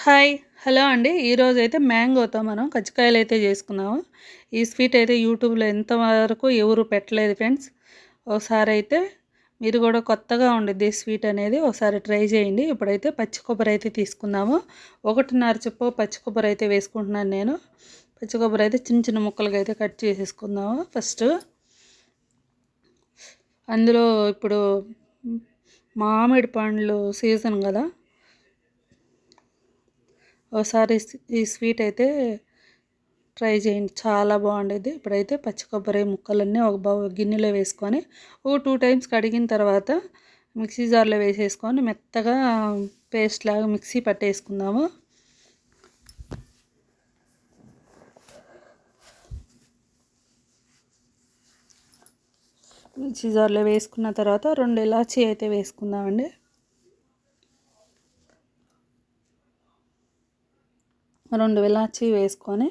Hi! Hello అండి. ఈరోజైతే మ్యాంగోతో మనం కజ్జికాయలైతే చేసుకుందాము. ఈ స్వీట్ అయితే యూట్యూబ్‌లో ఇంతవరకు ఎవరు పెట్టలేదు ఫ్రెండ్స్. ఒకసారైతే మీరు కూడా కొత్తగా ఉండిద్ది స్వీట్ అనేది ఒకసారి ట్రై చేయండి. ఇప్పుడైతే పచ్చి కొబ్బరి అయితే తీసుకుందాము. 1.5 చెప్పు పచ్చి కొబ్బరి అయితే వేసుకుంటున్నాను నేను. పచ్చి కొబ్బరి అయితే చిన్న చిన్న ముక్కలుగా అయితే కట్ చేసేసుకుందాము ఫస్ట్. అందులో ఇప్పుడు మామిడి పండ్లు సీజన్ కదా! ఒకసారి ఈ స్వీట్ అయితే ట్రై చేయండి, చాలా బాగుండేది. ఇప్పుడైతే పచ్చి కొబ్బరి ముక్కలన్నీ ఒక గిన్నెలో వేసుకొని 2 టైమ్స్ కడిగిన తర్వాత మిక్సీ జార్లో వేసేసుకొని మెత్తగా పేస్ట్ లాగా మిక్సీ పట్టేసుకుందాము. మిక్సీ జార్లో వేసుకున్న తర్వాత 2 ఇలాచీ అయితే వేసుకుందామండి. 2 ఇలాచీ వేసుకొని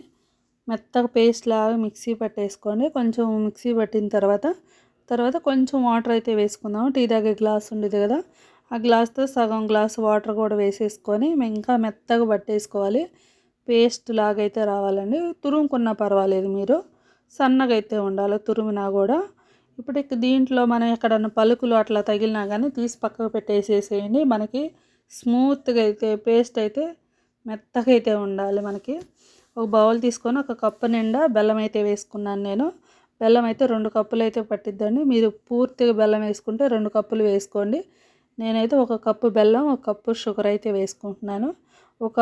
మెత్తగా పేస్ట్ లాగా మిక్సీ పట్టేసుకోండి. కొంచెం మిక్సీ పట్టిన తర్వాత కొంచెం వాటర్ అయితే వేసుకుందాం. టీ తాగే గ్లాస్ ఉండేది కదా, ఆ గ్లాస్తో సగం గ్లాస్ వాటర్ కూడా వేసేసుకొని ఇంకా మెత్తగా పట్టేసుకోవాలి. పేస్ట్ లాగా అయితే రావాలండి. తురుముకున్నా పర్వాలేదు, మీరు సన్నగా అయితే ఉండాలి తురిమినా కూడా. ఇప్పుడు దీంట్లో మనం ఎక్కడన్నా పలుకులు అట్లా తగిలినా కానీ తీసి పక్కకు పెట్టేసేసేయండి. మనకి స్మూత్గా అయితే పేస్ట్ అయితే మెత్తగా అయితే ఉండాలి. మనకి ఒక బౌల్ తీసుకొని ఒక కప్పు నిండా బెల్లం అయితే వేసుకున్నాను నేను. బెల్లం అయితే 2 కప్పులు అయితే పట్టిద్దండి. మీరు పూర్తిగా బెల్లం వేసుకుంటే 2 కప్పులు వేసుకోండి. నేనైతే ఒక కప్పు బెల్లం, ఒక కప్పు షుగర్ అయితే వేసుకుంటున్నాను. ఒక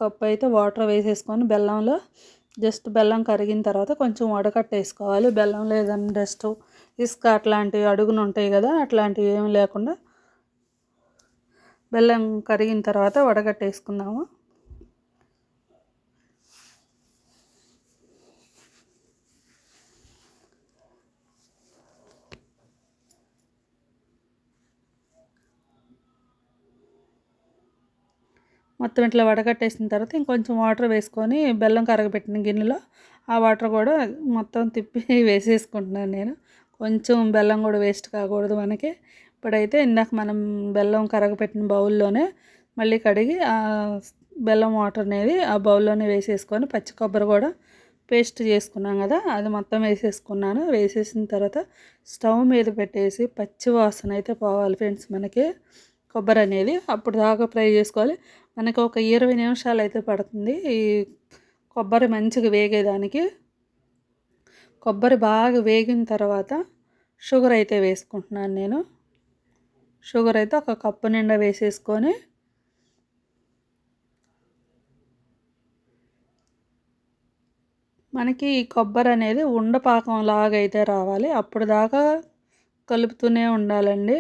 కప్పు అయితే వాటర్ వేసేసుకొని బెల్లంలో జస్ట్ బెల్లం కరిగిన తర్వాత కొంచెం వడకట్టేసుకోవాలి. బెల్లంలో ఏదైనా డస్ట్, ఇసుక అట్లాంటివి అడుగున ఉంటాయి కదా, అట్లాంటివి ఏమి లేకుండా బెల్లం కరిగిన తర్వాత వడగట్టేసుకుందాము. మొత్తం ఇట్లా వడగట్టేసిన తర్వాత ఇంకొంచెం వాటర్ వేసుకొని బెల్లం కరగబెట్టిన గిన్నెలో ఆ వాటర్ కూడా మొత్తం తిప్పి వేసేసుకుంటున్నాను నేను. కొంచెం బెల్లం కూడా వేస్ట్ కాకూడదు మనకి. ఇప్పుడైతే ఇందాక మనం బెల్లం కరగబెట్టిన బౌల్లోనే మళ్ళీ కడిగి ఆ బెల్లం వాటర్ అనేది ఆ బౌల్లోనే వేసేసుకొని పచ్చి కొబ్బరి కూడా పేస్ట్ చేసుకున్నాం కదా, అది మొత్తం వేసేసుకున్నాను. వేసేసిన తర్వాత స్టవ్ మీద పెట్టేసి పచ్చి వాసన అయితే పోవాలి ఫ్రెండ్స్ మనకి కొబ్బరి అనేది. అప్పుడు దాకా ఫ్రై చేసుకోవాలి. మనకు ఒక 20 నిమిషాలు అయితే పడుతుంది ఈ కొబ్బరి మంచిగా వేగేదానికి. కొబ్బరి బాగా వేగిన తర్వాత షుగర్ అయితే వేసుకుంటున్నాను నేను. షుగర్ అయితే ఒక కప్పు నిండా వేసేసుకొని మనకి ఈ కొబ్బరి అనేది ఉండపాకం లాగా అయితే రావాలి. అప్పుడు దాకా కలుపుతూనే ఉండాలండి.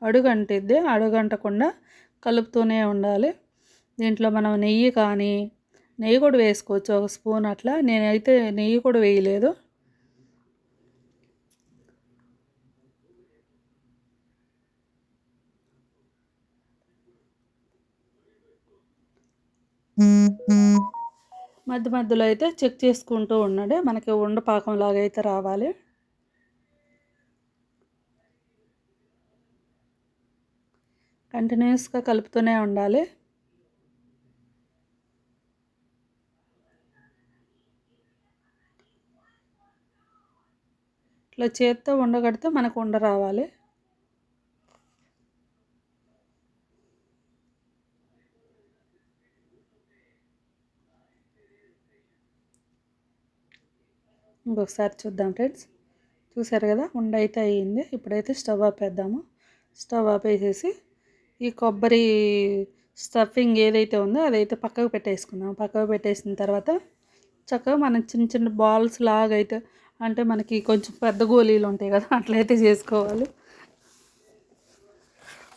అడుగంటిద్ది, అడుగంటకుండా కలుపుతూనే ఉండాలి. దీంట్లో మనం నెయ్యి కూడా వేసుకోవచ్చు ఒక స్పూన్ అట్లా. నేనైతే నెయ్యి కూడా వేయలేదు. మధ్య మధ్యలో అయితే చెక్ చేసుకుంటూ ఉండండి, మనకి ఉండపాకం లాగా అయితే రావాలి. కంటిన్యూస్గా కలుపుతూనే ఉండాలి. ఇట్లా చేత్తో ఉండగడితే మనకు ఉండ రావాలి. ఇంకొకసారి చూద్దాం ఫ్రెండ్స్. చూసారు కదా, ఉండ అయితే అయ్యింది. ఇప్పుడైతే స్టవ్ ఆపేద్దాము. స్టవ్ ఆపేసేసి ఈ కొబ్బరి స్టఫింగ్ ఏదైతే ఉందో అదైతే పక్కకు పెట్టేసుకుందాం. పక్కకు పెట్టేసిన తర్వాత చక్కగా మనం చిన్న చిన్న బాల్స్ లాగా అయితే, అంటే మనకి కొంచెం పెద్ద గోళీలు ఉంటాయి కదా, అట్లయితే చేసుకోవాలి.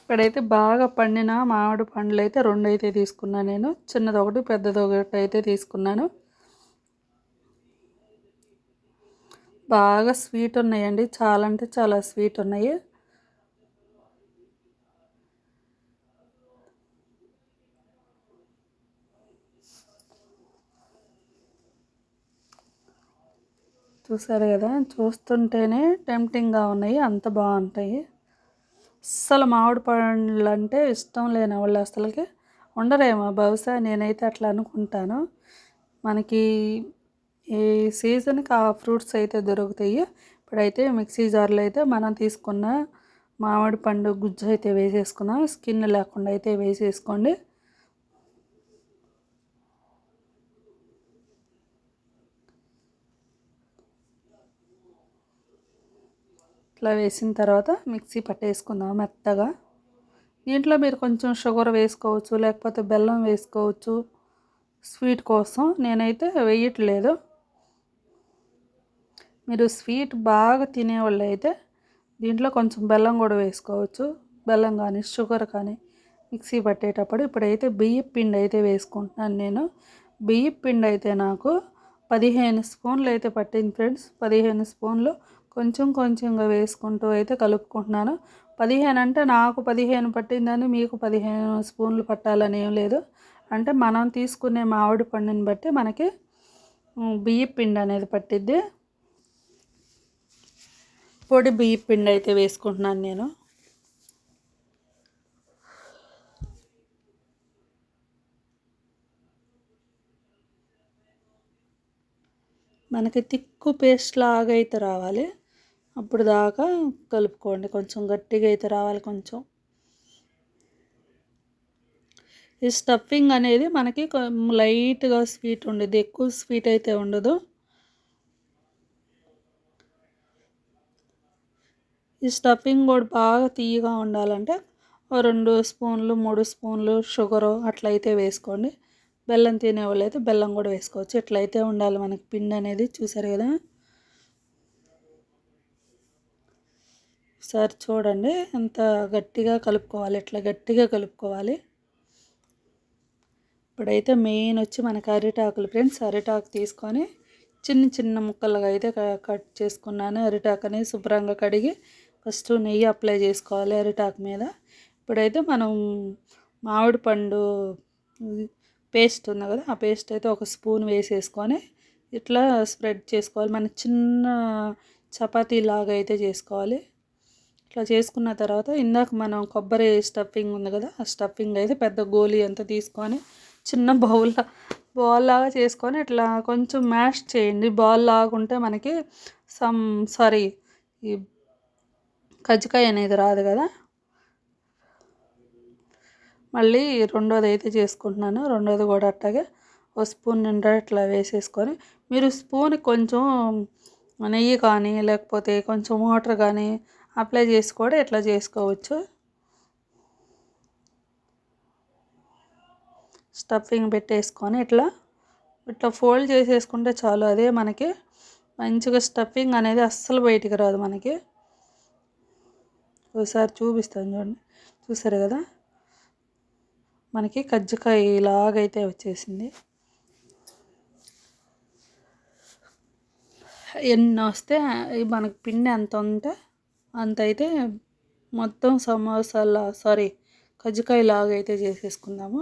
ఇక్కడైతే బాగా పండిన మామిడి పండ్లు అయితే 2 అయితే తీసుకున్నాను నేను. చిన్నది ఒకటి, పెద్దది ఒకటి అయితే తీసుకున్నాను. బాగా స్వీట్ ఉన్నాయండి, చాలా అంటే చాలా స్వీట్ ఉన్నాయి. చూసారు కదా, చూస్తుంటేనే టెంప్టింగ్గా ఉన్నాయి, అంత బాగుంటాయి. అస్సలు మామిడి పండ్లు అంటే ఇష్టం లేని వాళ్ళు అసలుకి ఉండరేమో బహుశా, నేనైతే అట్లా అనుకుంటాను. మనకి ఈ సీజన్కి ఆ ఫ్రూట్స్ అయితే దొరుకుతాయి. ఇప్పుడైతే మిక్సీ జార్లో అయితే మనం తీసుకున్న మామిడి పండు గుజ్జు అయితే వేసేసుకుందాం. స్కిన్ లేకుండా అయితే వేసేసుకోండి. ఇట్లా వేసిన తర్వాత మిక్సీ పట్టేసుకుందాం మెత్తగా. దీంట్లో మీరు కొంచెం షుగర్ వేసుకోవచ్చు, లేకపోతే బెల్లం వేసుకోవచ్చు స్వీట్ కోసం. నేనైతే వేయట్లేదు. మీరు స్వీట్ బాగా తినేవాళ్ళు అయితే దీంట్లో కొంచెం బెల్లం కూడా వేసుకోవచ్చు. బెల్లం కానీ షుగర్ కానీ మిక్సీ పట్టేటప్పుడు. ఇప్పుడైతే బియ్యం పిండి అయితే వేసుకుంటున్నాను నేను. బియ్యం పిండి అయితే నాకు 15 స్పూన్లు అయితే పట్టింది ఫ్రెండ్స్. 15 స్పూన్లు కొంచెం కొంచెంగా వేసుకుంటూ అయితే కలుపుకుంటున్నాను. 15 అంటే నాకు 15 పట్టిందని మీకు 15 స్పూన్లు పట్టాలని ఏం లేదు. అంటే మనం తీసుకునే మామిడి పండుని బట్టి మనకి బియ్యం పిండి అనేది పట్టిద్ది. పొడి బియ్యం పిండి అయితే వేసుకుంటున్నాను నేను. మనకి తిక్కు పేస్ట్ లాగా అయితే రావాలి. అప్పుడు దాకా కలుపుకోండి. కొంచెం గట్టిగా అయితే రావాలి కొంచెం. ఈ స్టఫింగ్ అనేది మనకి లైట్గా స్వీట్ ఉండేది, ఎక్కువ స్వీట్ అయితే ఉండదు. ఈ స్టఫింగ్ కూడా బాగా తీయగా ఉండాలంటే 2 స్పూన్లు 3 స్పూన్లు షుగరు అట్లయితే వేసుకోండి. బెల్లం తినేవాళ్ళు అయితే బెల్లం కూడా వేసుకోవచ్చు. ఇట్లయితే ఉండాలి మనకి పిండి అనేది. చూసారు కదా, ఒకసారి చూడండి ఎంత గట్టిగా కలుపుకోవాలి. ఇట్లా గట్టిగా కలుపుకోవాలి. ఇప్పుడైతే మెయిన్ వచ్చి మనకి అరిటాకులు ఫ్రెండ్స్. అరిటాకు తీసుకొని చిన్న చిన్న ముక్కలుగా అయితే కట్ చేసుకున్నాను. అరిటాకు అనేది శుభ్రంగా కడిగి ఫస్ట్ నెయ్యి అప్లై చేసుకోవాలి అరిటాకు మీద. ఇప్పుడైతే మనం మామిడి పండు పేస్ట్ ఉంది కదా, ఆ పేస్ట్ అయితే 1 స్పూన్ వేసేసుకొని ఇట్లా స్ప్రెడ్ చేసుకోవాలి. మన చిన్న చపాతీ లాగా అయితే చేసుకోవాలి. ఇట్లా చేసుకున్న తర్వాత ఇందాక మనం కొబ్బరి స్టఫింగ్ ఉంది కదా, ఆ స్టఫింగ్ అయితే పెద్ద గోలీ అంతా తీసుకొని చిన్న బాల్ లాగా చేసుకొని ఇట్లా కొంచెం మ్యాష్ చేయండి. బాల్ లాగా ఉంటే మనకి ఈ కజ్జికాయ అనేది రాదు కదా. మళ్ళీ రెండోది అయితే చేసుకుంటున్నాను. రెండోది కూడా అట్లాగే 1 స్పూన్ నిండా ఇట్లా వేసేసుకొని, మీరు స్పూన్ కొంచెం నెయ్యి కానీ లేకపోతే కొంచెం వాటర్ కానీ అప్లై చేసి కూడా ఇట్లా చేసుకోవచ్చు. స్టఫింగ్ పెట్టేసుకొని ఇట్లా ఫోల్డ్ చేసేసుకుంటే చాలు. అదే మనకి మంచిగా స్టఫింగ్ అనేది అస్సలు బయటికి రాదు మనకి. ఒకసారి చూపిస్తాను చూడండి. చూసారు కదా, మనకి కజ్జికాయ లాగైతే వచ్చేసింది. ఎన్ని వస్తే మనకి పిండి ఎంత ఉంటే అంత అయితే మొత్తం కజ్జికాయ లాగా అయితే చేసేసుకుందాము.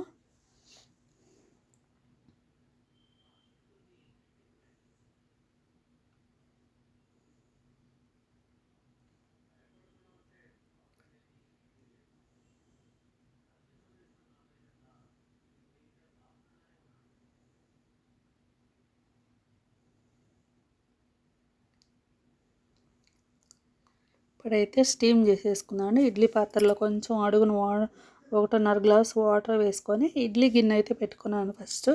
ఇప్పుడైతే స్టీమ్ చేసేసుకుందామండి. ఇడ్లీ పాత్రలో కొంచెం అడుగున 1.5 గ్లాసు వాటర్ వేసుకొని ఇడ్లీ గిన్నె అయితే పెట్టుకున్నాను. ఫస్ట్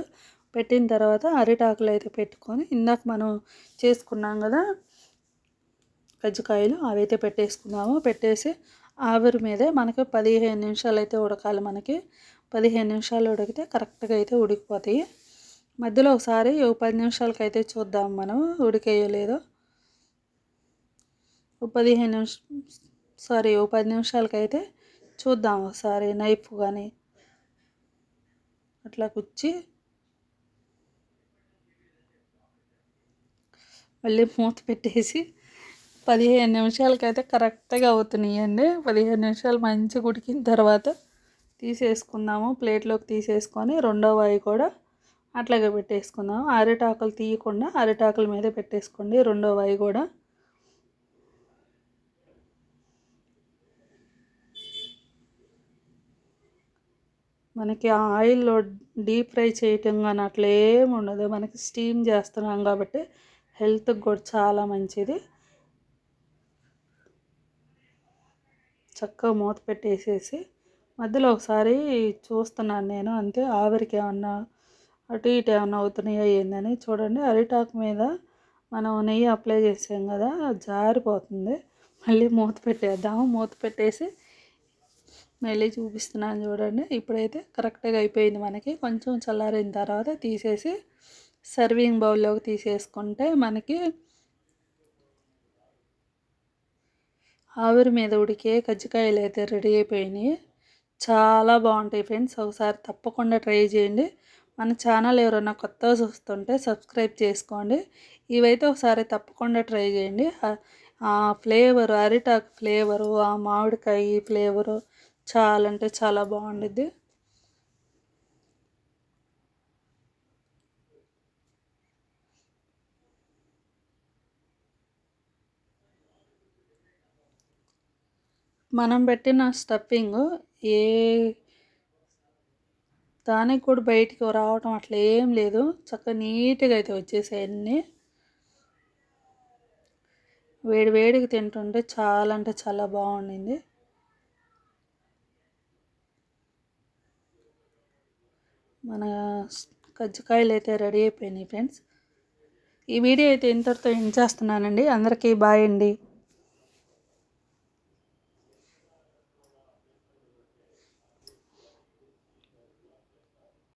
పెట్టిన తర్వాత అరిటాకులు అయితే పెట్టుకొని ఇందాక మనం చేసుకున్నాం కదా కజ్జికాయలు, అవి అయితే పెట్టేసుకుందాము. పెట్టేసి ఆవిరి మీదే మనకి 15 నిమిషాలు అయితే ఉడకాలి. మనకి 15 నిమిషాలు ఉడికితే కరెక్ట్గా అయితే ఉడికిపోతాయి. మధ్యలో ఒకసారి 10 నిమిషాలకి అయితే చూద్దాం మనం ఉడికేయో లేదో. 10 నిమిషాలకైతే చూద్దాం ఒకసారి నైఫ్ కానీ అట్లా కుచ్చి మళ్ళీ మూత పెట్టేసి 15 నిమిషాలకైతే కరెక్ట్గా అవుతున్నాయండి. 15 నిమిషాలు మంచిగా ఉడికిన తర్వాత తీసేసుకుందాము. ప్లేట్లోకి తీసేసుకొని రెండో వాయి కూడా అట్లాగే పెట్టేసుకుందాము. అరిటాకులు తీయకుండా అరిటాకుల మీదే పెట్టేసుకోండి రెండో వాయి కూడా. మనకి ఆయిల్‌లో డీప్ ఫ్రై చేయటం గాని అట్లా ఏమి ఉండదు. మనకి స్టీమ్ చేస్తున్నాం కాబట్టి హెల్త్‌కి కూడా చాలా మంచిది. చక్కగా మూత పెట్టేసేసి మధ్యలో ఒకసారి చూస్తున్నాను నేను, అంతే. ఆవిరికి ఏమన్నా అటు ఇటు ఏమన్నా అవుతున్నాయా ఏందని చూడండి. అరిటాకు మీద మనం నెయ్యి అప్లై చేసాం కదా, జారిపోతుంది. మళ్ళీ మూత పెట్టేద్దాము. మూత పెట్టేసి మళ్ళీ చూపిస్తున్నాను చూడండి. ఇప్పుడైతే కరెక్ట్గా అయిపోయింది. మనకి కొంచెం చల్లారిన తర్వాత తీసేసి సర్వింగ్ బౌల్లోకి తీసేసుకుంటే మనకి ఆవిరి మీద ఉడికే కజ్జికాయలు అయితే రెడీ అయిపోయినాయి. చాలా బాగుంటాయి ఫ్రెండ్స్. ఒకసారి తప్పకుండా ట్రై చేయండి. మన ఛానల్ ఎవరైనా కొత్తగా చూస్తుంటే సబ్స్క్రైబ్ చేసుకోండి. ఇవైతే ఒకసారి తప్పకుండా ట్రై చేయండి. ఆ ఫ్లేవరు, అరిటాకు ఫ్లేవరు, ఆ మామిడికాయ ఫ్లేవరు చాలా అంటే చాలా బాగుండిద్ది. మనం పెట్టిన స్టఫింగ్ ఏ దానికి కూడా బయటికి రావటం అట్లా ఏం లేదు. చక్కగా నీట్గా అయితే వచ్చేసాయి అన్నీ. వేడి వేడికి తింటుంటే చాలా అంటే చాలా బాగుండింది. మన కజ్జికాయలు అయితే రెడీ అయిపోయినాయి ఫ్రెండ్స్. ఈ వీడియో అయితే ఇంతటితో ఎండ్ చేస్తున్నానండి. అందరికీ బాయ్ అండి.